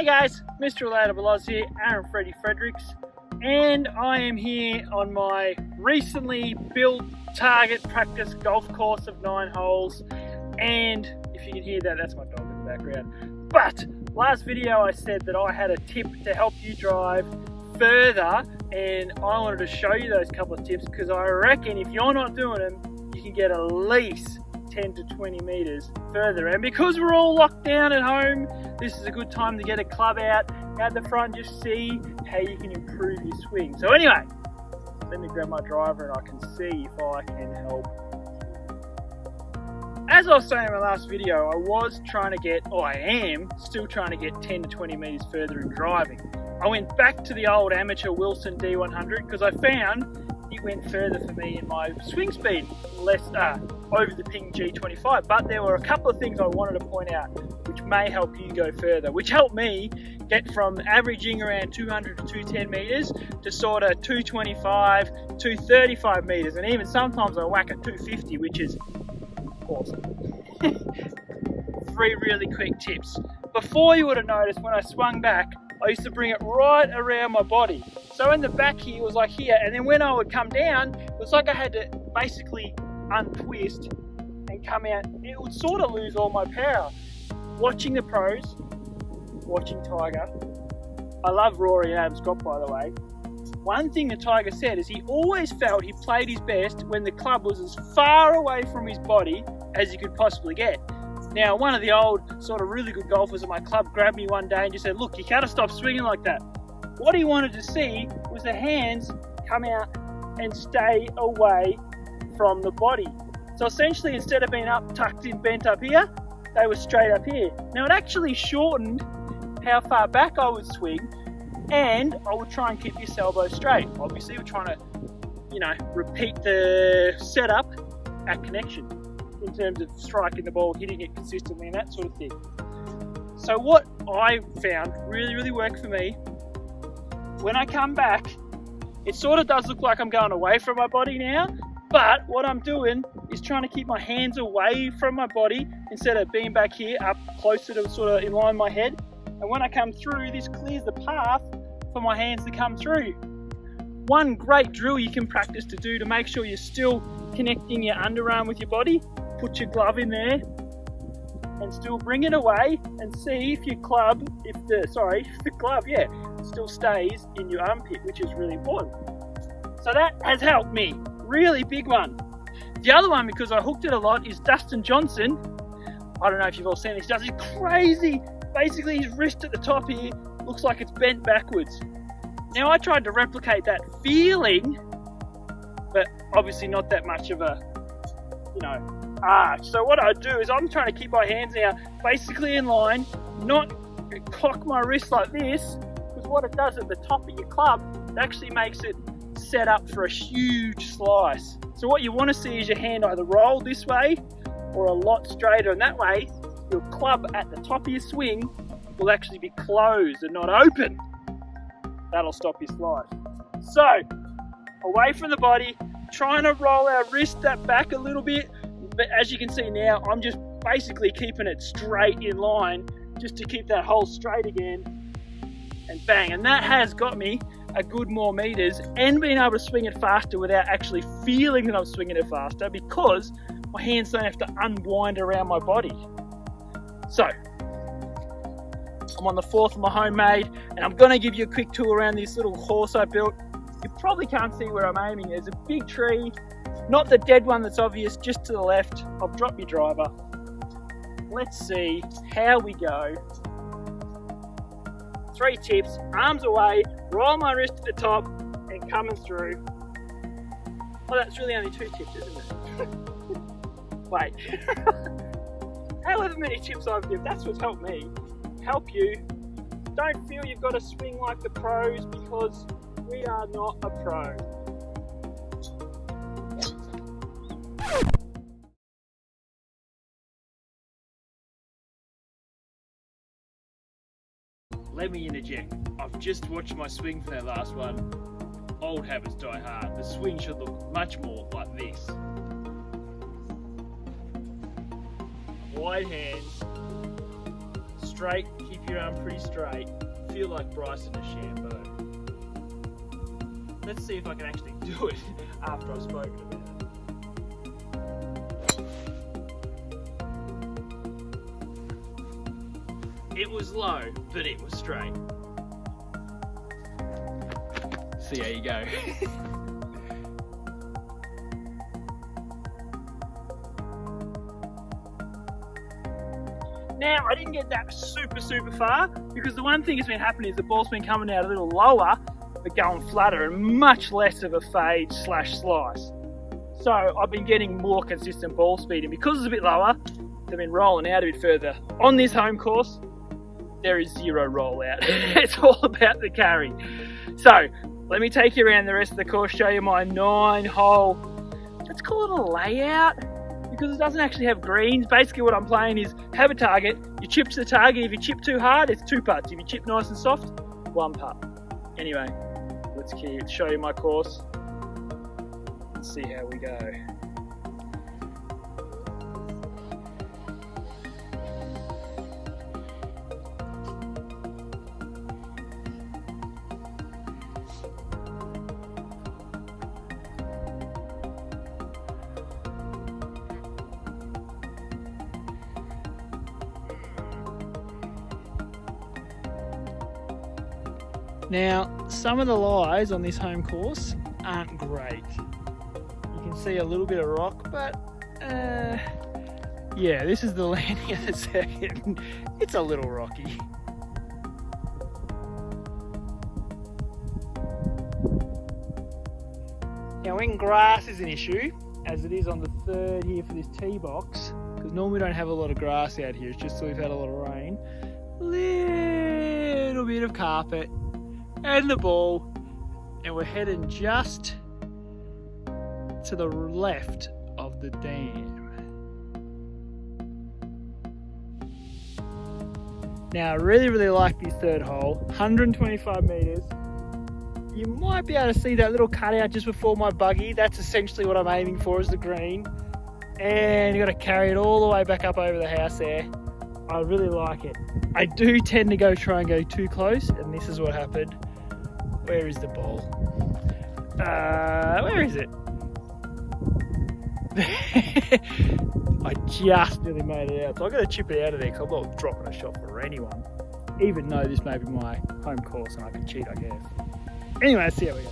guys, Mr. Relatable Oz here, Aaron Freddy Fredericks, and I am here on my recently built target practice golf course of 9 holes. And if you can hear that, that's my dog in the background. But last video I said that I had a tip to help you drive further, and I wanted to show you those couple of tips because I reckon if you're not doing them, you can get at least 10 to 20 meters further. And because we're all locked down at home, this is a good time to get a club out the front, just see how you can improve your swing. So anyway, let me grab my driver and I can see if I can help. As I was saying in my last video, I was trying to get, or I am still trying to get 10 to 20 meters further in driving. I went back to the old amateur Wilson D100 because I found it went further for me in my swing speed, less over the Ping G25. But there were a couple of things I wanted to point out which may help you go further, which helped me get from averaging around 200 to 210 meters to sort of 225, 235 meters, and even sometimes I whack at 250, which is awesome. 3 really quick tips. Before, you would have noticed when I swung back, I used to bring it right around my body. So in the back here, it was like here, and then when I would come down, it was like I had to basically untwist and come out. It would sort of lose all my power. Watching the pros, watching Tiger. I love Rory and Adam Scott, by the way. One thing that Tiger said is he always felt he played his best when the club was as far away from his body as he could possibly get. Now, one of the old sort of really good golfers at my club grabbed me one day and just said, look, you gotta stop swinging like that. What he wanted to see was the hands come out and stay away from the body. So essentially, instead of being up, tucked in, bent up here, they were straight up here. Now, it actually shortened how far back I would swing, and I would try and keep this elbow straight. Obviously, we're trying to, repeat the setup at connection in terms of striking the ball, hitting it consistently, and that sort of thing. So what I found really worked for me, when I come back, it sort of does look like I'm going away from my body now, but what I'm doing is trying to keep my hands away from my body instead of being back here, up closer to sort of in line with my head. And when I come through, this clears the path for my hands to come through. One great drill you can practice to do to make sure you're still connecting your underarm with your body, put your glove in there and still bring it away and see if your club, if the glove, still stays in your armpit, which is really important. So that has helped me, really big one. The other one, because I hooked it a lot, is Dustin Johnson. I don't know if you've all seen this, he does it crazy. Basically his wrist at the top here looks like it's bent backwards. Now I tried to replicate that feeling, but obviously not that much of a, arch. So what I do is I'm trying to keep my hands now basically in line, not cock my wrist like this, because what it does at the top of your club, it actually makes it set up for a huge slice. So what you want to see is your hand either roll this way or a lot straighter, and that way your club at the top of your swing will actually be closed and not open. That'll stop your slice. So, away from the body, trying to roll our wrist that back a little bit, but as you can see now, I'm just basically keeping it straight in line just to keep that hole straight again, and bang. And that has got me a good more meters and being able to swing it faster without actually feeling that I'm swinging it faster because my hands don't have to unwind around my body. So, I'm on the 4th of my homemade, and I'm going to give you a quick tour around this little course I built. You probably can't see where I'm aiming. There's a big tree, not the dead one that's obvious, just to the left. I'll drop your driver. Let's see how we go. 3 tips, arms away, roll my wrist at the top, and coming through. Oh, that's really only 2 tips, isn't it? Wait. However many tips I've given, that's what's helped me. Help you. Don't feel you've got to swing like the pros because we are not a pro. Let me interject. I've just watched my swing for that last one. Old habits die hard. The swing should look much more like this. Wide hands, straight, keep your arm pretty straight. Feel like Bryson DeChambeau. Let's see if I can actually do it after I've spoken about it. It was low, but it was straight. See how you go. Now, I didn't get that super far because the one thing that's been happening is the ball's been coming out a little lower but going flatter and much less of a fade / slice. So I've been getting more consistent ball speed, and because it's a bit lower, they've been rolling out a bit further. On this home course, there is zero rollout. It's all about the carry. So let me take you around the rest of the course, show you my 9-hole, let's call it a layout, because it doesn't actually have greens. Basically what I'm playing is have a target, you chip to the target. If you chip too hard, it's 2 putts. If you chip nice and soft, 1 putt. Anyway, let's show you my course. Let's see how we go. Now, some of the lies on this home course aren't great. You can see a little bit of rock, but yeah, this is the landing of the second. It's a little rocky. Now, when grass is an issue, as it is on the third here for this tee box, because normally we don't have a lot of grass out here, it's just so we've had a lot of rain, little bit of carpet and the ball, and we're heading just to the left of the dam. Now I really like this third hole, 125 metres. You might be able to see that little cutout just before my buggy. That's essentially what I'm aiming for, is the green, and you've got to carry it all the way back up over the house there. I really like it. I do tend to try and go too close, and this is what happened. Where is the ball? Where is it? I just nearly made it out. So I've got to chip it out of there because I'm not dropping a shot for anyone. Even though this may be my home course and I can cheat, I guess. Anyway, let's see how we go.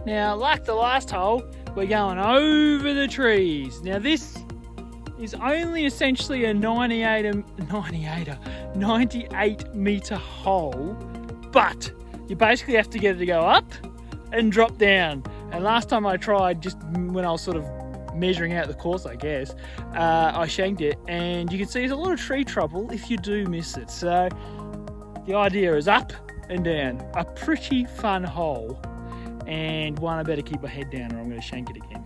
Now, like the last hole, we're going over the trees. Now this is only essentially a 98 metre hole, but you basically have to get it to go up and drop down. And last time I tried, just when I was sort of measuring out the course, I guess, I shanked it, and you can see there's a lot of tree trouble if you do miss it. So the idea is up and down. A pretty fun hole. And one, I better keep my head down or I'm going to shank it again.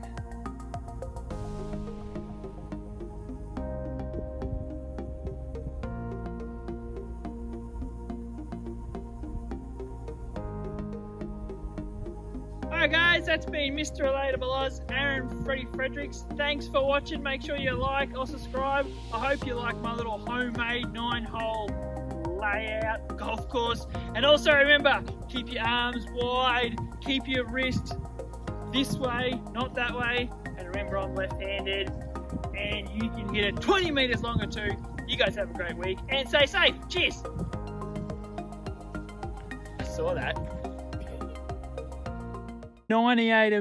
Alright guys, that's been Mr. Relatable Oz, Aaron Freddie Fredericks. Thanks for watching. Make sure you like or subscribe. I hope you like my little homemade 9-hole layout golf course. And also remember, keep your arms wide, keep your wrist this way, not that way. And remember, I'm left-handed and you can hit it 20 meters longer too. You guys have a great week and stay safe. Cheers. I saw that. 98